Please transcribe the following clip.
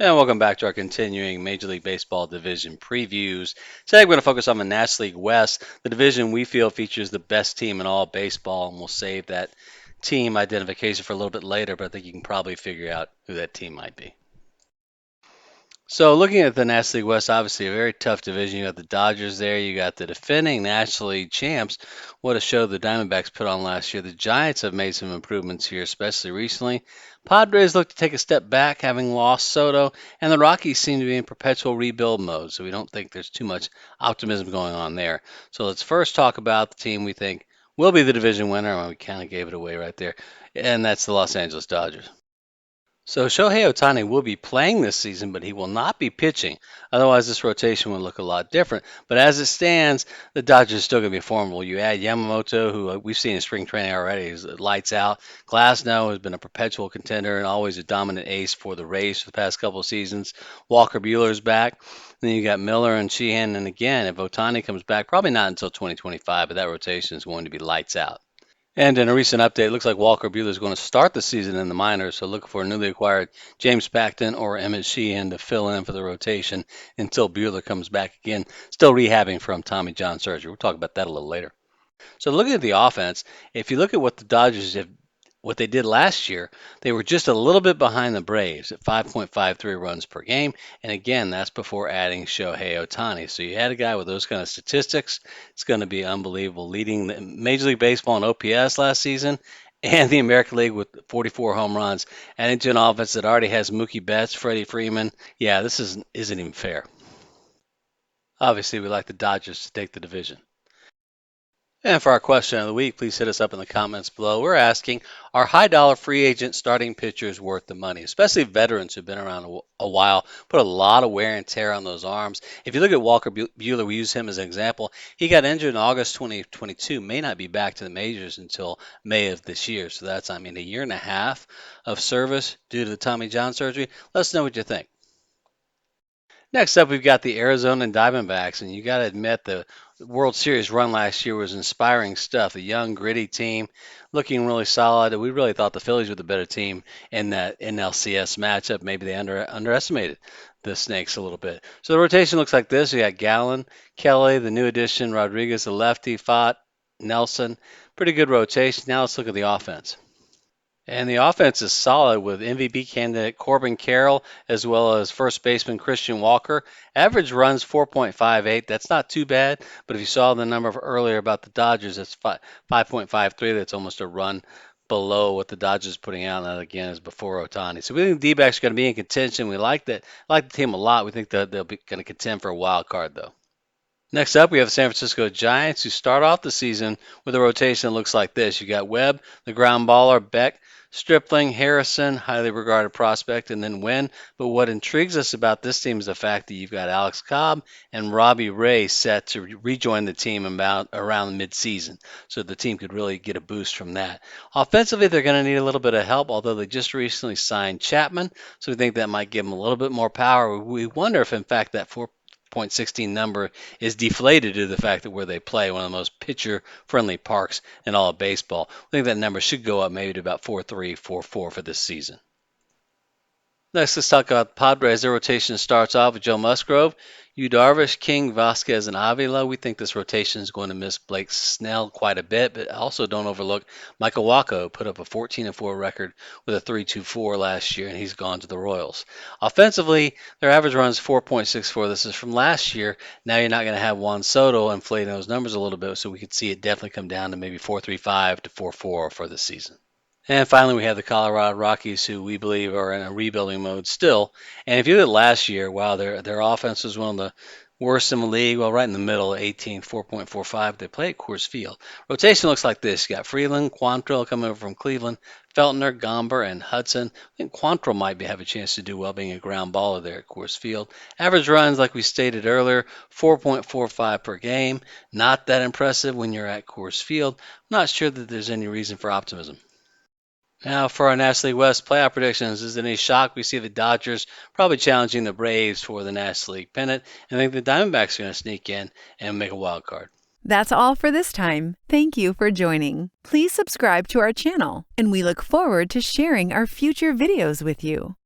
And welcome back to our continuing Major League Baseball division previews. Today we're going to focus on the National League West, the division we feel features the best team in all baseball, and we'll save that team identification for a little bit later, but I think you can probably figure out who that team might be. So looking at the National League West, obviously a very tough division. You got the Dodgers there. You got the defending National League champs. What a show the Diamondbacks put on last year. The Giants have made some improvements here, especially recently. Padres look to take a step back, having lost Soto, and the Rockies seem to be in perpetual rebuild mode. So we don't think there's too much optimism going on there. So let's first talk about the team we think will be the division winner. Well, we kind of gave it away right there, and that's the Los Angeles Dodgers. So Shohei Ohtani will be playing this season, but he will not be pitching. Otherwise, this rotation would look a lot different. But as it stands, the Dodgers are still going to be formidable. You add Yamamoto, who we've seen in spring training already, is lights out. Glasnow has been a perpetual contender and always a dominant ace for the Rays for the past couple of seasons. Walker Buehler's back. Then you got Miller and Sheehan. And again, if Ohtani comes back, probably not until 2025, but that rotation is going to be lights out. And in a recent update, it looks like Walker Buehler is going to start the season in the minors, so look for a newly acquired James Paxton or Emmett Sheehan to fill in for the rotation until Buehler comes back again, still rehabbing from Tommy John surgery. We'll talk about that a little later. So looking at the offense, if you look at what the Dodgers have, what they did last year, they were just a little bit behind the Braves at 5.53 runs per game. And again, that's before adding Shohei Ohtani. So you had a guy with those kind of statistics. It's going to be unbelievable, leading the Major League Baseball in OPS last season and the American League with 44 home runs, and into an offense that already has Mookie Betts, Freddie, Freeman. Yeah, this isn't even fair. Obviously, we like the Dodgers to take the division. And for our question of the week, please hit us up in the comments below. We're asking, are high dollar free agent starting pitchers worth the money? Especially veterans who've been around a while, put a lot of wear and tear on those arms. If you look at Walker Buehler, we use him as an example. He got injured in August 2022, may not be back to the majors until May of this year. So that's, a year and a half of service due to the Tommy John surgery. Let us know what you think. Next up, we've got the Arizona Diamondbacks, and you got to admit the World Series run last year was inspiring stuff. A young, gritty team, looking really solid. We really thought the Phillies were the better team in that NLCS matchup. Maybe they underestimated the Snakes a little bit. So the rotation looks like this. We got Gallen, Kelly, the new addition, Rodriguez, the lefty, Fott, Nelson. Pretty good rotation. Now let's look at the offense. And the offense is solid with MVP candidate Corbin Carroll as well as first baseman Christian Walker. Average runs 4.58. That's not too bad, but if you saw the number earlier about the Dodgers, that's 5.53. That's almost a run below what the Dodgers are putting out. And that again is before Ohtani. So we think the D-backs are going to be in contention. We like that. Like the team a lot. We think that they'll be going to contend for a wild card though. Next up, we have the San Francisco Giants, who start off the season with a rotation that looks like this. You got Webb, the ground baller, Beck, Stripling, Harrison, highly regarded prospect, and then Wynn. But what intrigues us about this team is the fact that you've got Alex Cobb and Robbie Ray set to rejoin the team around midseason. So the team could really get a boost from that. Offensively, they're going to need a little bit of help, although they just recently signed Chapman. So we think that might give them a little bit more power. We wonder if, in fact, that 4.16 number is deflated due to the fact that where they play, one of the most pitcher-friendly parks in all of baseball. I think that number should go up maybe to about 4.3, 4.4 for this season. Next, let's talk about Padres. Their rotation starts off with Joe Musgrove, Yu Darvish, King, Vasquez, and Avila. We think this rotation is going to miss Blake Snell quite a bit, but also don't overlook Michael Wacha, who put up a 14-4 record with a 3.24 last year, and he's gone to the Royals. Offensively, their average run is 4.64. This is from last year. Now you're not going to have Juan Soto inflating those numbers a little bit, so we could see it definitely come down to maybe 4.35 to 4.4 for the season. And finally, we have the Colorado Rockies, who we believe are in a rebuilding mode still. And if you look at last year, wow, their offense was one of the worst in the league. Well, right in the middle, 18, 4.45. They play at Coors Field. Rotation looks like this. You got Freeland, Quantrill coming over from Cleveland, Feltner, Gomber, and Hudson. I think Quantrill might have a chance to do well being a ground baller there at Coors Field. Average runs, like we stated earlier, 4.45 per game. Not that impressive when you're at Coors Field. I'm not sure that there's any reason for optimism. Now for our National League West playoff predictions, is it any shock we see the Dodgers probably challenging the Braves for the National League pennant? And I think the Diamondbacks are going to sneak in and make a wild card. That's all for this time. Thank you for joining. Please subscribe to our channel, and we look forward to sharing our future videos with you.